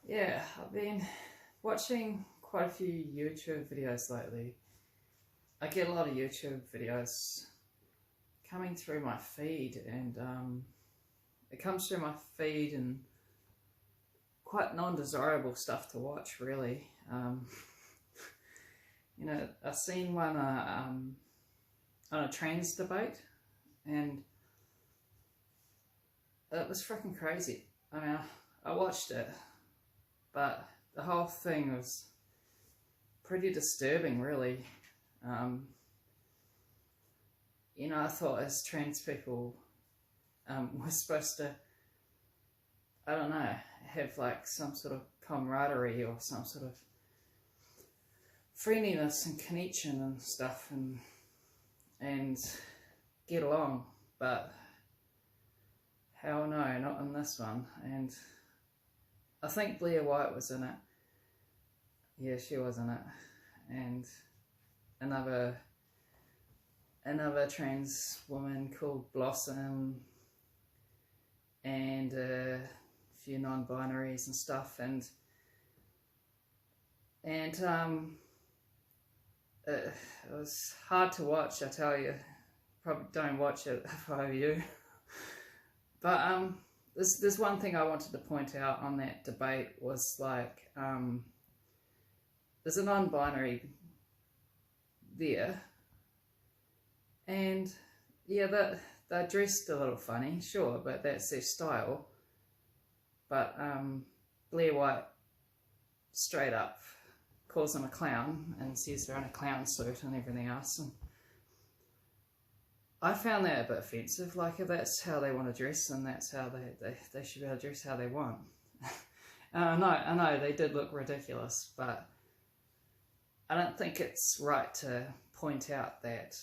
Yeah, I've been watching quite a few YouTube videos lately. I get a lot of YouTube videos coming through my feed, and it comes through my feed and quite non-desirable stuff to watch, really. I've seen one on a trans debate, and it was freaking crazy. I mean, I watched it, but the whole thing was pretty disturbing, really. I thought as trans people, we're supposed to, I don't know, have like some sort of camaraderie or some sort of friendliness and connection and stuff, and get along, but hell no, not in this one. And I think Blair White was in it. Yeah, she was in it. And another trans woman called Blossom, and a few non-binaries and stuff, and it was hard to watch, I tell you. Probably don't watch it if I were you. But there's one thing I wanted to point out on that debate was like, there's a non-binary there, and yeah, they're dressed a little funny, sure, but that's their style. But Blair White straight up calls him a clown and says they're in a clown suit and everything else, and I found that a bit offensive. Like, if that's how they want to dress, then that's how they should be able to dress how they want. I know they did look ridiculous, but I don't think it's right to point out that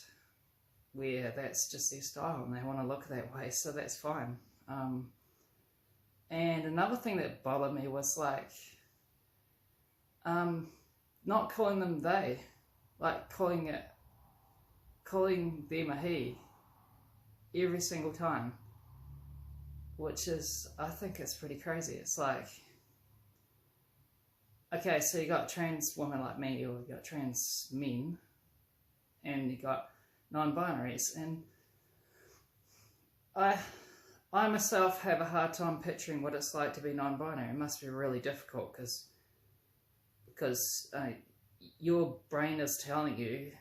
where that's just their style and they want to look that way, so that's fine. And another thing that bothered me was like, not calling them they, like calling them a he every single time, which is, I think it's pretty crazy. It's like, okay, so you got trans women like me, or you got trans men, and you got non-binaries, and I myself have a hard time picturing what it's like to be non-binary. It must be really difficult, because your brain is telling you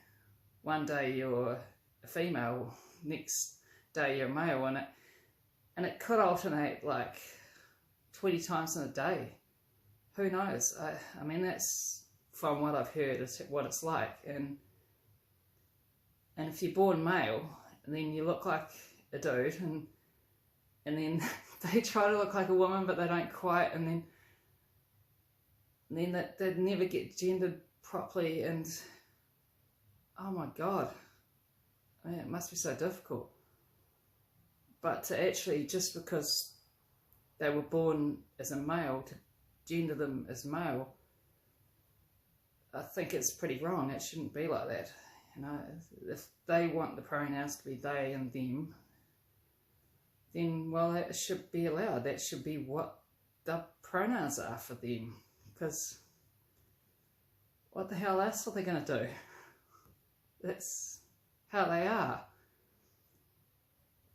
one day you're a female, next day you're a male, and it could alternate like 20 times in a day. Who knows? I mean, that's from what I've heard is what it's like. And if you're born male, and then you look like a dude, and then they try to look like a woman, but they don't quite, and then they never get gendered properly, and oh my god, I mean, it must be so difficult. But to actually, just because they were born as a male, to gender them as male, I think it's pretty wrong. It shouldn't be like that. If they want the pronouns to be they and them, then, well, that should be allowed. That should be what the pronouns are for them, because what the hell else are they going to do? That's how they are.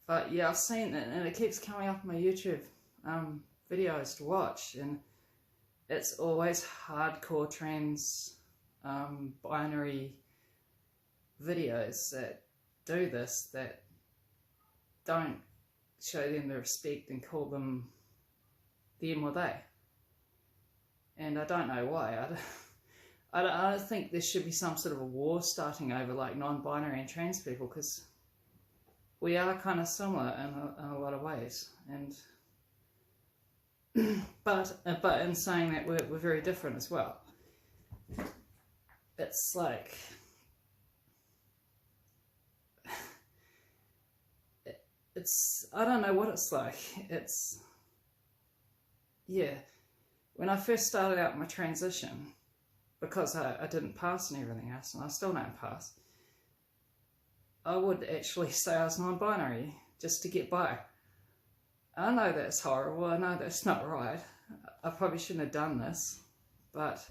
But yeah, I've seen it, and it keeps coming up on my YouTube videos to watch, and it's always hardcore trans binary videos that do this, that don't show them the respect and call them or they. And I don't know why. I don't think there should be some sort of a war starting over like non-binary and trans people, because we are kind of similar in a lot of ways. And but in saying that, we're very different as well. It's like, I don't know what it's like. It's, yeah, when I first started out my transition, because I didn't pass and everything else, and I still don't pass, I would actually say I was non-binary just to get by. I know that's horrible, I know that's not right, I probably shouldn't have done this, but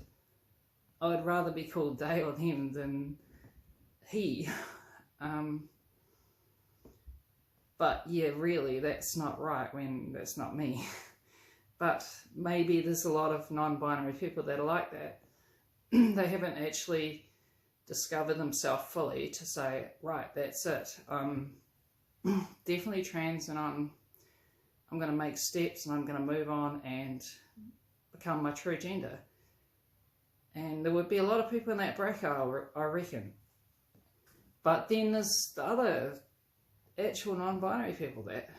I would rather be called they or them than he. But yeah, really, that's not right when that's not me. But maybe there's a lot of non-binary people that are like that. They haven't actually discovered themselves fully to say, right, that's it. I'm definitely trans, and I'm going to make steps, and I'm going to move on and become my true gender. And there would be a lot of people in that bracket, I reckon. But then there's the other actual non-binary people that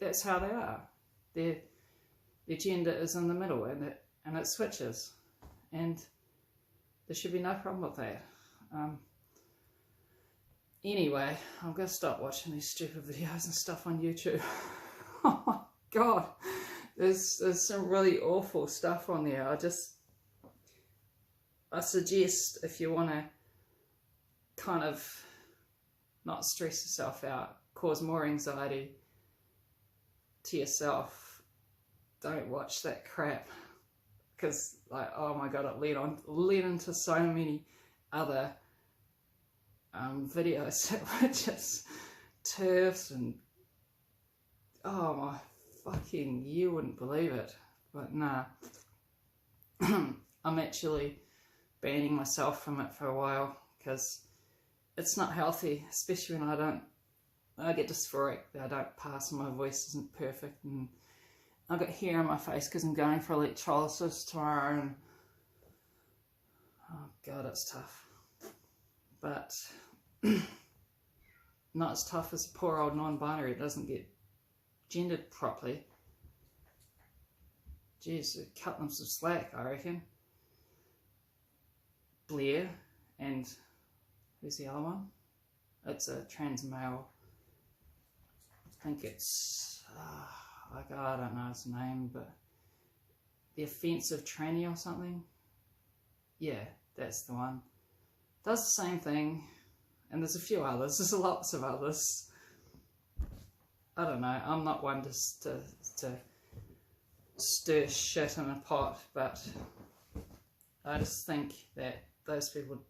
that's how they are. Their gender is in the middle, and it switches, and there should be no problem with that. Anyway, I'm going to stop watching these stupid videos and stuff on YouTube. Oh my god, there's some really awful stuff on there. I suggest, if you want to kind of not stress yourself out, cause more anxiety to yourself, don't watch that crap. Because, like, oh my god, it led into so many other videos that were just turfs, and oh my fucking, you wouldn't believe it. But nah, I'm actually banning myself from it for a while, because it's not healthy, especially when I get dysphoric, I don't pass, and my voice isn't perfect, and I've got hair on my face because I'm going for electrolysis tomorrow, and oh god, it's tough. But not as tough as a poor old non-binary that doesn't get gendered properly. Jeez, cut them some slack, I reckon. Blair, and who's the other one? It's a trans male. I think it's I don't know his name, but the offensive tranny or something. Yeah, that's the one. Does the same thing, and there's a few others. There's lots of others. I don't know. I'm not one to stir shit in a pot, but I just think that those people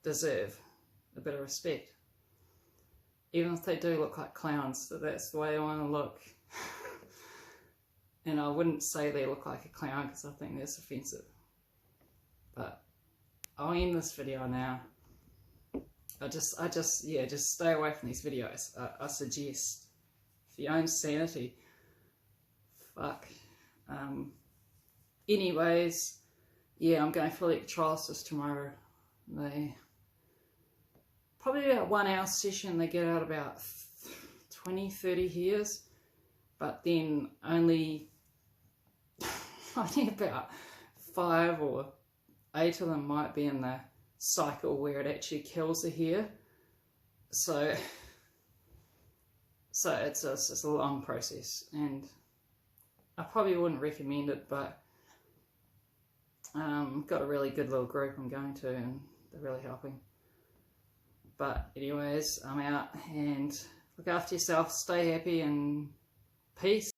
deserve a bit of respect. Even if they do look like clowns, that's the way they want to look. And I wouldn't say they look like a clown, because I think that's offensive. But I'll end this video now. Just stay away from these videos. I suggest, for your own sanity. Fuck. Anyways, yeah, I'm going for electrolysis tomorrow. Probably about 1 hour session. They get out about 20-30 hairs, but then only about 5 or 8 of them might be in the cycle where it actually kills the hair. So it's a long process, and I probably wouldn't recommend it, but got a really good little group I'm going to, and they're really helping. But anyways, I'm out, and look after yourself, stay happy, and peace.